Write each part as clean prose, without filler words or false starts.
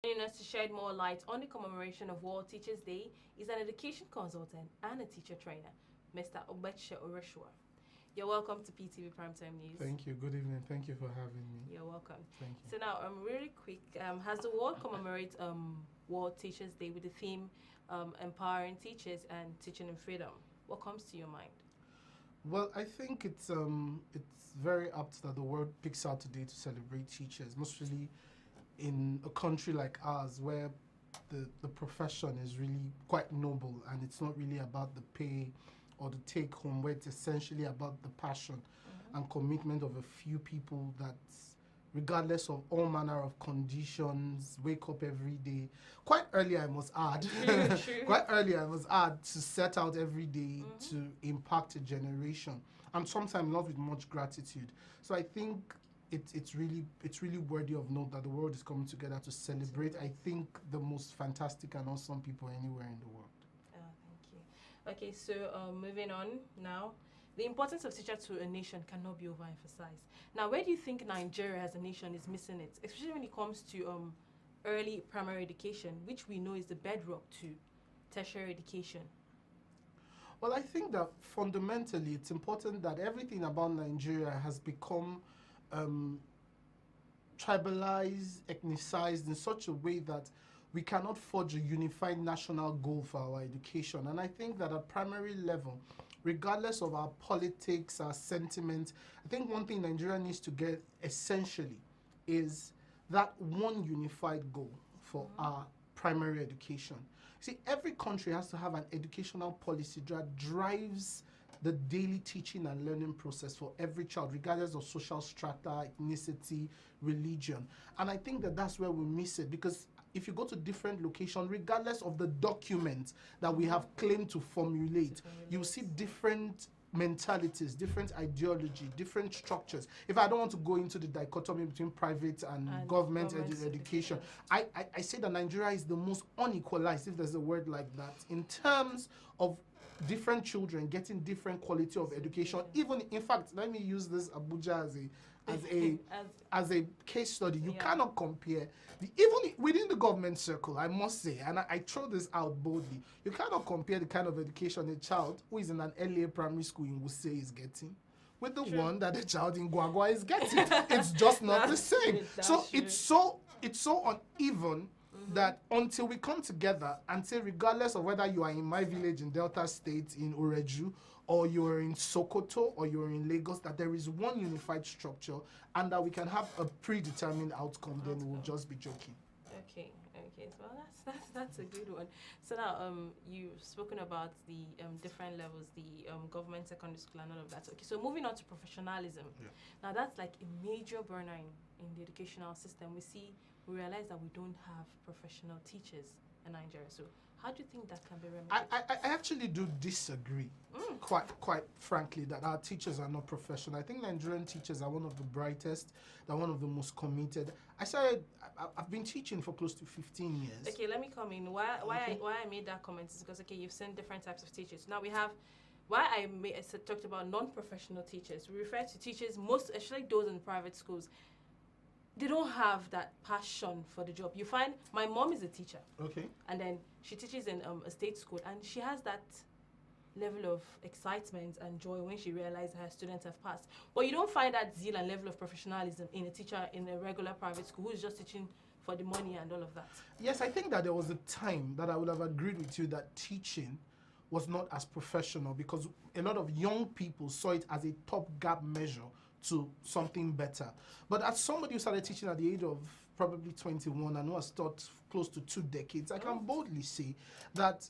Joining us to shed more light on the commemoration of World Teachers Day is an education consultant and a teacher trainer, Mr. Obetshe Oreshua. You're welcome to PTV Primetime News. Thank you. Good evening. Thank you for having me. You're welcome. Thank you. So now, really quick, has the world commemorate World Teachers Day with the theme empowering teachers and teaching in freedom? What comes to your mind? Well, I think it's very apt that the world picks out today to celebrate teachers, mostly in a country like ours where the profession is really quite noble and it's not really about the pay or the take home, where it's essentially about the passion and commitment of a few people that, regardless of all manner of conditions, wake up every day quite early, I must add, quite early, I must add, to set out every day to impact a generation, and sometimes not with much gratitude. So I think it's really worthy of note that the world is coming together to celebrate, I think, the most fantastic and awesome people anywhere in the world. Thank you. Okay, so moving on now. The importance of teacher to a nation cannot be overemphasized. Now, where do you think Nigeria as a nation is missing it, especially when it comes to early primary education, which we know is the bedrock to tertiary education? Well, I think that fundamentally it's important that everything about Nigeria has become tribalized, ethnicized in such a way that we cannot forge a unified national goal for our education. And I think that at primary level, regardless of our politics, our sentiments, I think one thing Nigeria needs to get essentially is that one unified goal for our primary education. See, every country has to have an educational policy that drives the daily teaching and learning process for every child, regardless of social strata, ethnicity, religion. And I think that that's where we miss it, because if you go to different locations, regardless of the document that we have claimed to formulate, you see different mentalities, different ideology, different structures. If I don't want to go into the dichotomy between private and government education, I say that Nigeria is the most unequalized, if there's a word like that, in terms of different children getting different quality of education. Even, in fact, let me use this Abuja as a case study. You cannot compare even within the government circle, I must say, and I throw this out boldly, you cannot compare the kind of education a child who is in an LA primary school in Wuse is getting with the one that a child in Gwagwa is getting. It's just not the same. So it's so uneven that until we come together and say, regardless of whether you are in my village in Delta State, in Oreju, or you're in Sokoto, or you're in Lagos, that there is one unified structure and that we can have a predetermined outcome, then we'll just be joking. Okay. So that's a good one. So now, you've spoken about the different levels, the government, secondary school, and all of that. Okay, so moving on to professionalism. Yeah. Now that's like a major burner in the educational system. We realize that we don't have professional teachers in Nigeria. So how do you think that can be remedied? I actually do disagree, quite frankly, that our teachers are not professional. I think Nigerian teachers are one of the brightest, they're one of the most committed. I've been teaching for close to 15 years. Okay, let me come in. Why I made that comment is because, okay, you've seen different types of teachers. Now we have, I talked about non-professional teachers. We refer to teachers, especially those in private schools. They don't have that passion for the job. You find, my mom is a teacher. Okay. And then she teaches in a state school, and she has that level of excitement and joy when she realizes her students have passed. But you don't find that zeal and level of professionalism in a teacher in a regular private school who's just teaching for the money and all of that. Yes, I think that there was a time that I would have agreed with you that teaching was not as professional, because a lot of young people saw it as a top gap measure to something better. But as somebody who started teaching at the age of probably 21 and who has taught close to 2 decades, I can boldly say that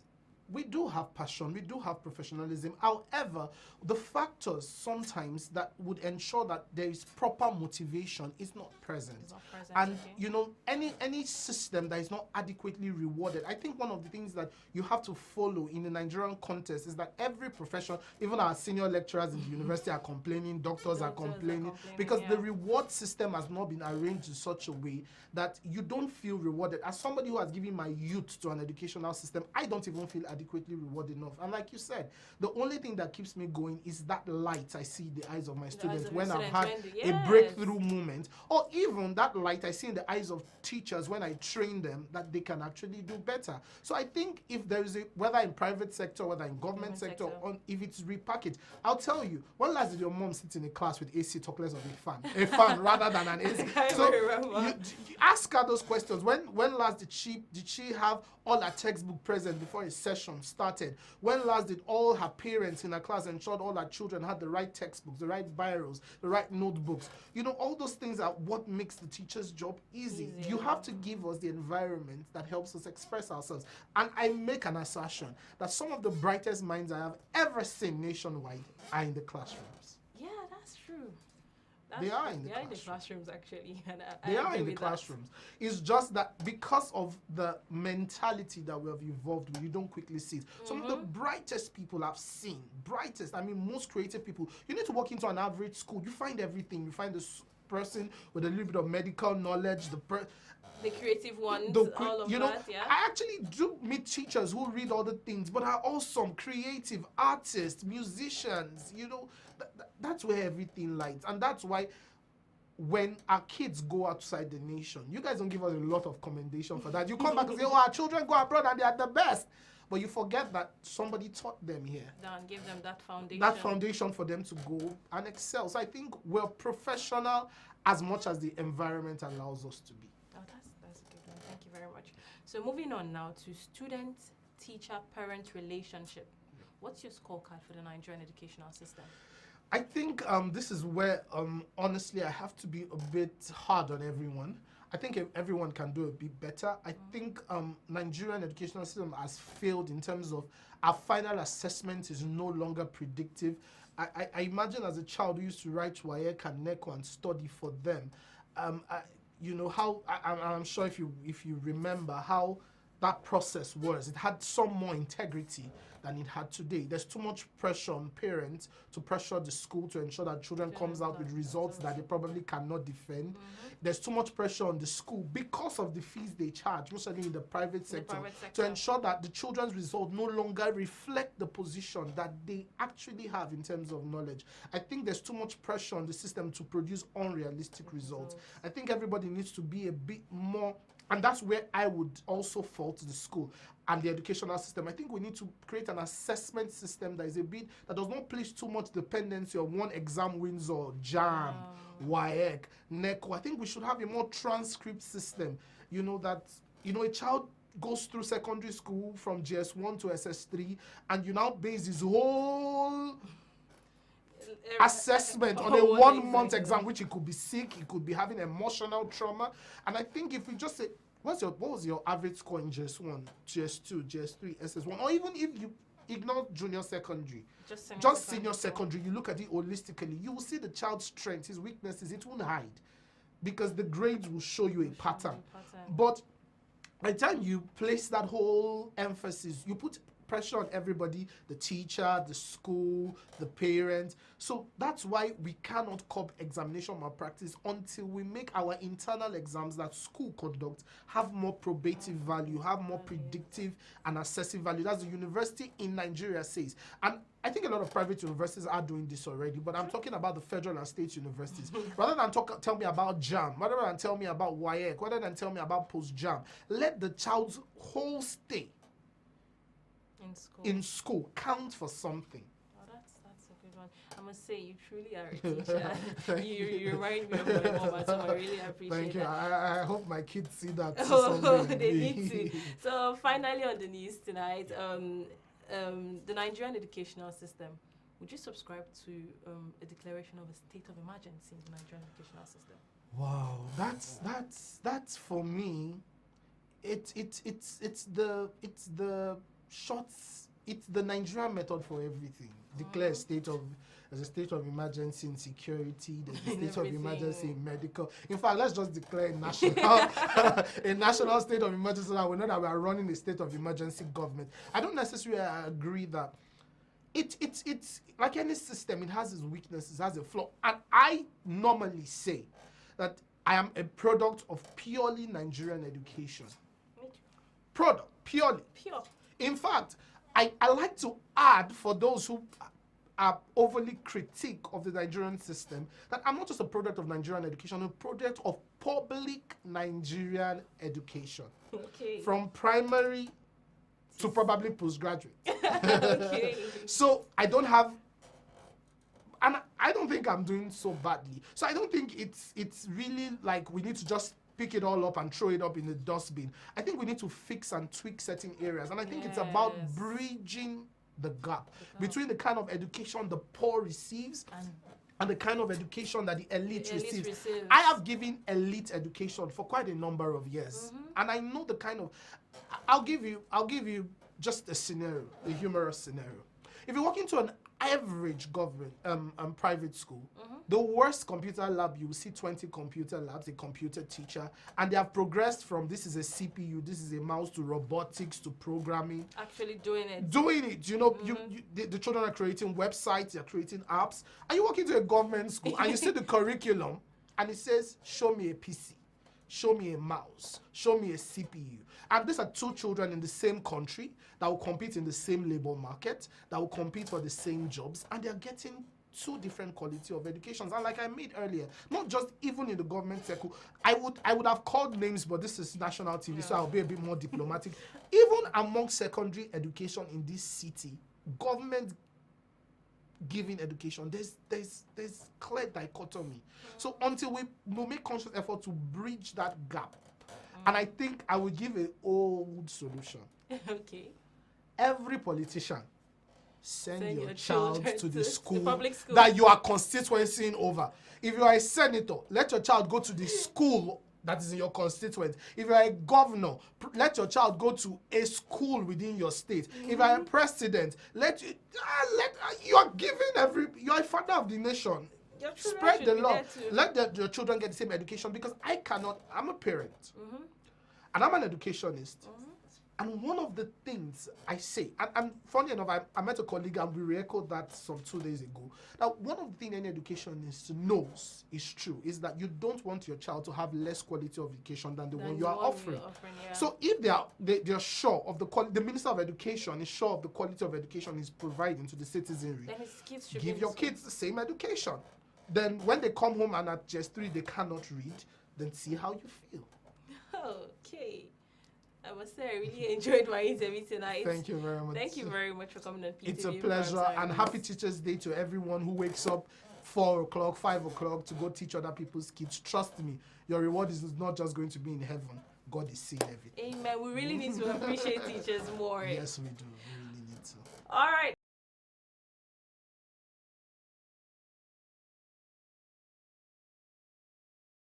we do have passion, we do have professionalism. However, the factors sometimes that would ensure that there is proper motivation is not present. It's not present. And you know, any system that is not adequately rewarded, I think one of the things that you have to follow in the Nigerian context is that every profession, even our senior lecturers in the university are complaining, doctors are complaining, because the reward system has not been arranged in such a way that you don't feel rewarded. As somebody who has given my youth to an educational system, I don't even feel adequate adequately rewarded enough. And like you said, the only thing that keeps me going is that light I see in the eyes of my students when I've had a breakthrough moment, or even that light I see in the eyes of teachers when I train them that they can actually do better. So I think if there is a, whether in private sector, whether in government sector, or if it's repackaged, I'll tell you, when last did your mom sit in a class with AC, talk less of a fan rather than an AC? So you ask her those questions. When last did she have all her textbook present before a session started? When last did all her parents in her class ensure all her children had the right textbooks, the right biros, the right notebooks? You know, all those things are what makes the teacher's job easy. You have to give us the environment that helps us express ourselves. And I make an assertion that some of the brightest minds I have ever seen nationwide are in the classrooms. Yeah, that's true. They are in the classrooms, actually. And they are in the classrooms. It's just that because of the mentality that we have evolved with, you don't quickly see it. Some of the brightest people I've seen, most creative people, you need to walk into an average school, you find everything. You find this person with a little bit of medical knowledge, the creative ones, all of that, yeah. I actually do meet teachers who read all the things, but are awesome, creative, artists, musicians, you know. That's where everything lies. And that's why when our kids go outside the nation, you guys don't give us a lot of commendation for that. You come back and say, oh, our children go abroad and they are the best. But you forget that somebody taught them here. And give them that foundation. That foundation for them to go and excel. So I think we're professional as much as the environment allows us to be. Oh, that's a good one. Thank you very much. So moving on now to student-teacher-parent relationship. What's your scorecard for the Nigerian educational system? I think this is where, honestly, I have to be a bit hard on everyone. I think if everyone can do a bit better. I think Nigerian educational system has failed in terms of our final assessment is no longer predictive. I imagine as a child who used to write WAEC and NECO and study for them, you know, how, I'm sure if you remember how that process was, it had some more integrity than it had today. There's too much pressure on parents to pressure the school to ensure that children comes out with results that they probably cannot defend. There's too much pressure on the school because of the fees they charge, mostly in the private sector, to ensure that the children's results no longer reflect the position that they actually have in terms of knowledge. I think there's too much pressure on the system to produce unrealistic results. I think everybody needs to be a bit more, and that's where I would also fault the school and the educational system. I think we need to create an assessment system that is a bit, that does not place too much dependency on one exam wins or JAM, WAEC, NECO. I think we should have a more transcript system, you know, that, you know, a child goes through secondary school from GS1 to SS3, and you now base his whole assessment on a 1 month exam, which he could be sick, he could be having emotional trauma. And I think if we just say, what was your average score in GS1, GS2, GS3, SS1, or even if you ignore junior secondary, just senior secondary, you look at it holistically, you will see the child's strengths, his weaknesses, it won't hide, because the grades will show you a pattern. But by the time you place that whole emphasis, you put pressure on everybody, the teacher, the school, the parents. So that's why we cannot curb examination malpractice until we make our internal exams that school conduct have more probative value, have more predictive and assessive value. That's the university in Nigeria says. And I think a lot of private universities are doing this already, but I'm talking about the federal and state universities. Rather than tell me about JAM, rather than tell me about WAEC, rather than tell me about post-JAM, let the child's whole stay in school count for something. Oh, that's a good one. I must say, you truly are a teacher. you remind me of my mom, so I really appreciate Thank you. that. I hope my kids see that. Oh, they need to. So finally on the news tonight, the Nigerian educational system. Would you subscribe to a declaration of a state of emergency in the Nigerian educational system? Wow, that's for me. It's the Nigerian method for everything. Declare there's a state of emergency in security, there's a state of emergency in medical. In fact, let's just declare a national state of emergency so that we know that we are running a state of emergency government. I don't necessarily agree that it's like any system, it has its weaknesses, it has a flaw. And I normally say that I am a product of purely Nigerian education. Product, purely. Pure. In fact, I like to add, for those who are overly critique of the Nigerian system, that I'm not just a product of Nigerian education, I'm a product of public Nigerian education. Okay. From primary to probably postgraduate. Okay. So I don't have, and I don't think I'm doing so badly. So I don't think it's really like we need to just pick it all up and throw it up in the dustbin. I think we need to fix and tweak certain areas. And I think it's about Yes. bridging the gap between the kind of education the poor receives and the kind of education that the elite receives. I have given elite education for quite a number of years. And I know the kind of, I'll give you just a scenario, a humorous scenario. If you walk into an average government private school, the worst computer lab, you will see 20 computer labs, a computer teacher, and they have progressed from this is a CPU, this is a mouse, to robotics, to programming. Actually doing it. You know, the children are creating websites, they're creating apps, and you walk into a government school and you see the curriculum and it says, show me a PC, show me a mouse, show me a CPU. And these are two children in the same country that will compete in the same labor market, that will compete for the same jobs, and they're getting two different quality of educations. And like I made earlier, not just even in the government sector, I would have called names, but this is national TV, so I'll be a bit more diplomatic. Even among secondary education in this city, government giving education, there's clear dichotomy. So until we make conscious effort to bridge that gap, and I think I would give an old solution. Okay. Every politician, send your child to the school public school that you are constituencying over. If you are a senator, let your child go to the school that is in your constituent. If you are a governor, let your child go to a school within your state. If you are a president, you are giving you are a father of the nation. Spread the love. Let your children get the same education, because I'm a parent and I'm an educationist. And one of the things I say, and funny enough, I met a colleague and we re-echoed that some 2 days ago, that one of the things any educationist knows is true, is that you don't want your child to have less quality of education than the one you are offering. So if they're sure of the quality, the Minister of Education is sure of the quality of education he's providing to the citizenry, then his kids should give your kids the same education. Then when they come home and at just 3 they cannot read, then see how you feel. Okay. I must say I really enjoyed my interview tonight. Thank you very much. Thank you very much for coming on. It's a pleasure, and happy Teachers Day to everyone who wakes up 4 o'clock, 5 o'clock to go teach other people's kids. Trust me, your reward is not just going to be in heaven. God is seeing everything. Amen. We really need to appreciate teachers more. Yes, we do. We really need to. All right.